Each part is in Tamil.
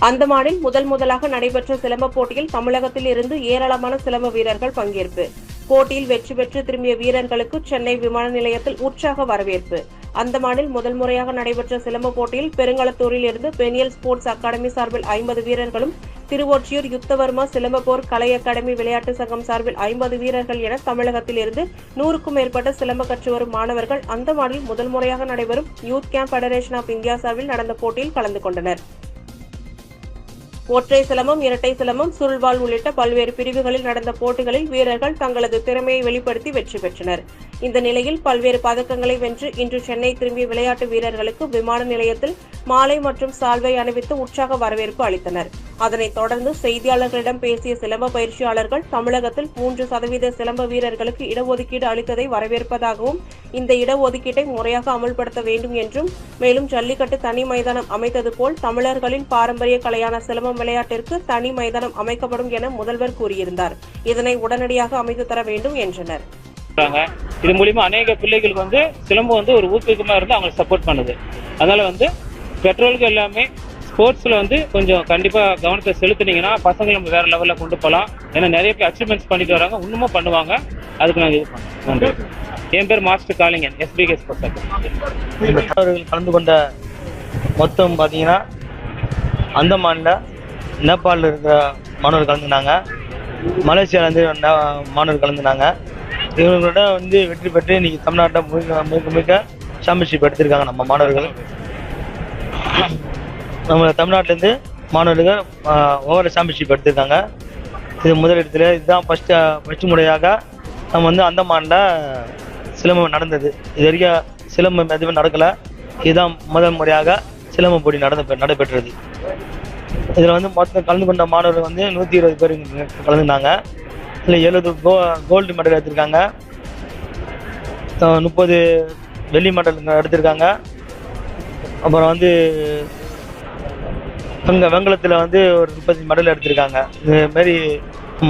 அந்தமானில் முதலாக நடைபெற்ற சிலம்ப போட்டியில் தமிழகத்தில் இருந்து ஏராளமான சிலம்ப வீரர்கள் பங்கேற்பு. போட்டியில் வெற்றி பெற்று திரும்பிய வீரர்களுக்கு சென்னை விமான நிலையத்தில் உற்சாக வரவேற்பு. அந்தமானில் முறையாக நடைபெற்ற சிலம்ப போட்டியில் பெருங்களத்தூரில் இருந்து பெனியல் ஸ்போர்ட்ஸ் அகாடமி சார்பில் 50 வீரர்களும், திருவொற்றியூர் யுத்தவர்மா சிலம்பப்போர் கலை அகாடமி விளையாட்டு சங்கம் சார்பில் 50 வீரர்கள் என தமிழகத்தில் இருந்து 100க்கும் மேற்பட்ட சிலம்ப கற்று வரும் மாணவர்கள் அந்தமானில் முதல்முறையாக நடைபெறும் youth camp federation of India சார்பில் நடந்த போட்டியில் கலந்து கொண்டனர். ஒற்றை சிலம்பம், இரட்டை சிலம்பம், சுருள்வாள் உள்ளிட்ட பல்வேறு பிரிவுகளில் நடந்த போட்டிகளில் வீரர்கள் தங்களது திறமையை வெளிப்படுத்தி வெற்றி பெற்றனர். இந்த நிலையில் பல்வேறு பதக்கங்களை வென்று இன்று சென்னை திரும்பிய விளையாட்டு வீரர்களுக்கு விமான நிலையத்தில் மாலை மற்றும் சால்வை அணிவித்து உற்சாக வரவேற்பு அளித்தனர். அதனைத் தொடர்ந்து செய்தியாளர்களிடம் பேசிய சிலம்ப பயிற்சியாளர்கள் தமிழகத்தில் 3% சிலம்ப வீரர்களுக்கு இடஒதுக்கீடு அளித்ததை வரவேற்பதாகவும், இந்த இடஒதுக்கீட்டை முறையாக அமல்படுத்த வேண்டும் என்றும், மேலும் ஜல்லிக்கட்டு தனி மைதானம் அமைத்தது போல் தமிழர்களின் பாரம்பரிய கலையான சிலம்பம் விளையாட்டிற்கு தனி மைதானம் அமைக்கப்படும் என முதல்வர் கூறியிருந்தார். இதனை உடனடியாக அமைத்து தர வேண்டும் என்றனர். இது மூலியமா அநேக பிள்ளைகளுக்கு சிலம்பம் ஒரு ஊக்குவிக்கமா இருந்து அவங்களுக்கு சப்போர்ட் பண்ணுது. அதனால பெற்றோர்கள் எல்லாமே ஸ்போர்ட்ஸ்ல கொஞ்சம் கண்டிப்பா கவனத்தை செலுத்தினீங்கன்னா பசங்களை நம்ம வேற லெவல்ல கொண்டு போகலாம். ஏன்னா நிறைய பேர் அச்சீவ்மெண்ட்ஸ் பண்ணிட்டு வராங்க, இன்னமும் பண்ணுவாங்க. அதுக்கு நாங்கள் இது பண்ணோம். நன்றி. என் பேர் மாஸ்டர் காளிங்கன், SBK ஸ்போர்ட்ஸ் அகாடமி. கலந்து கொண்ட மொத்தம் பார்த்தீங்கன்னா அந்தமான்ல நேபாளில் இருக்கிற மாணவர்கள் கலந்துனாங்க, மலேசியாவிலேருந்து மாணவர்கள் கலந்துனாங்க. இவங்களோட வெற்றி பெற்று இன்னைக்கு தமிழ்நாட்டில் மிக சாம்பியன்ஷிப் எடுத்திருக்காங்க நம்ம மாணவர்கள். நம்ம தமிழ்நாட்டிலேருந்து மாணவர்கள் ஒவ்வொரு சாம்பியன்ஷிப் எடுத்திருக்காங்க. இது முதலிடத்தில் இதுதான் ஃபஸ்ட்டு முறையாக நம்ம அந்தமானில் சிலம்பம் நடந்தது. இது வரைக்கும் சிலம்பம் எதுவுமே நடக்கலை. இதுதான் முதல் முறையாக சிலம்பம் போட்டி நடைபெற்றது. இதில் மொத்தம் கலந்து கொண்ட மாணவர்கள் 120 பேர் கலந்துனாங்க. இதில் 70 கோல்டு மெடல் எடுத்திருக்காங்க, 30 வெள்ளி மெடல் எடுத்திருக்காங்க. அப்புறம் வெங்கலத்தில் ஒரு 30 மெடல் எடுத்திருக்காங்க. இதுமாரி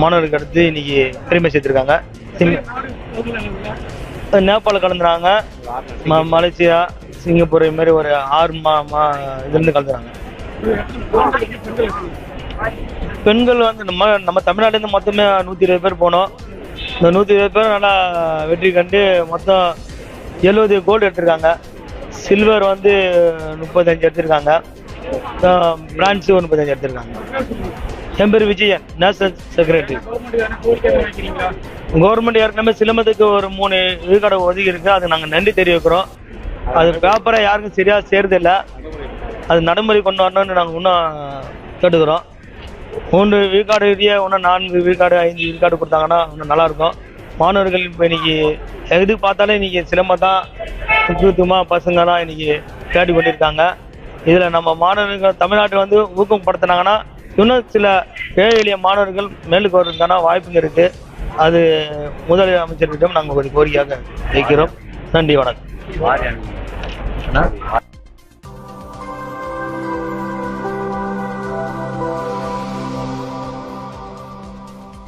மாணவர்களுக்கு அடுத்து இன்னைக்கு பெருமை சேர்த்திருக்காங்க. நேபாள கலந்துறாங்க, மலேசியா, சிங்கப்பூர், இதுமாரி ஒரு 6 இதுலேருந்து கலந்துறாங்க. பெண்கள் நம்ம தமிழ்நாட்டிலேருந்து மொத்தமே 120 பேர் போனோம். இந்த 120 பேர் நல்லா வெற்றி கண்டு மொத்தம் 70 கோல்டு எடுத்திருக்காங்க. சில்வர் 35 எடுத்திருக்காங்க, பிரான்ஸ் 35 எடுத்திருக்காங்க. என் பேர் விஜயன், நேஷனல் செக்ரட்டரி. கவர்மெண்ட் ஏற்கனவே சிலம்பத்துக்கு ஒரு 3 விழுக்காடு ஒதுக்கி இருக்கு. அதுக்கு நாங்கள் நன்றி தெரிவிக்கிறோம். அது பேப்பரை யாருக்கும் சரியா சேருதில்லை. அது நடைமுறை கொண்டு வரணும்னு நாங்கள் இன்னும் கேட்டுக்கிறோம். 3 விழுக்காடு இன்னும் 4 விழுக்காடு 5 விழுக்காடு கொடுத்தாங்கன்னா இன்னும் நல்லாயிருக்கும். மாணவர்கள் இப்போ இன்னைக்கு எது பார்த்தாலே இன்னைக்கு சிலம்பம் தான் முக்கியத்துவமாக பசங்க தான் இன்னைக்கு கேட்டு கொண்டிருக்காங்க. இதில் நம்ம மாணவர்கள் தமிழ்நாட்டை ஊக்கப்படுத்தினாங்கன்னா இன்னும் சில ஏழை எளிய மாணவர்கள் மேலுக்கு வருவதற்கான வாய்ப்புங்க இருக்குது. அது முதல் அமைச்சர்களிடம் நாங்கள் ஒரு கோரிக்கையாக வைக்கிறோம். நன்றி, வணக்கம்.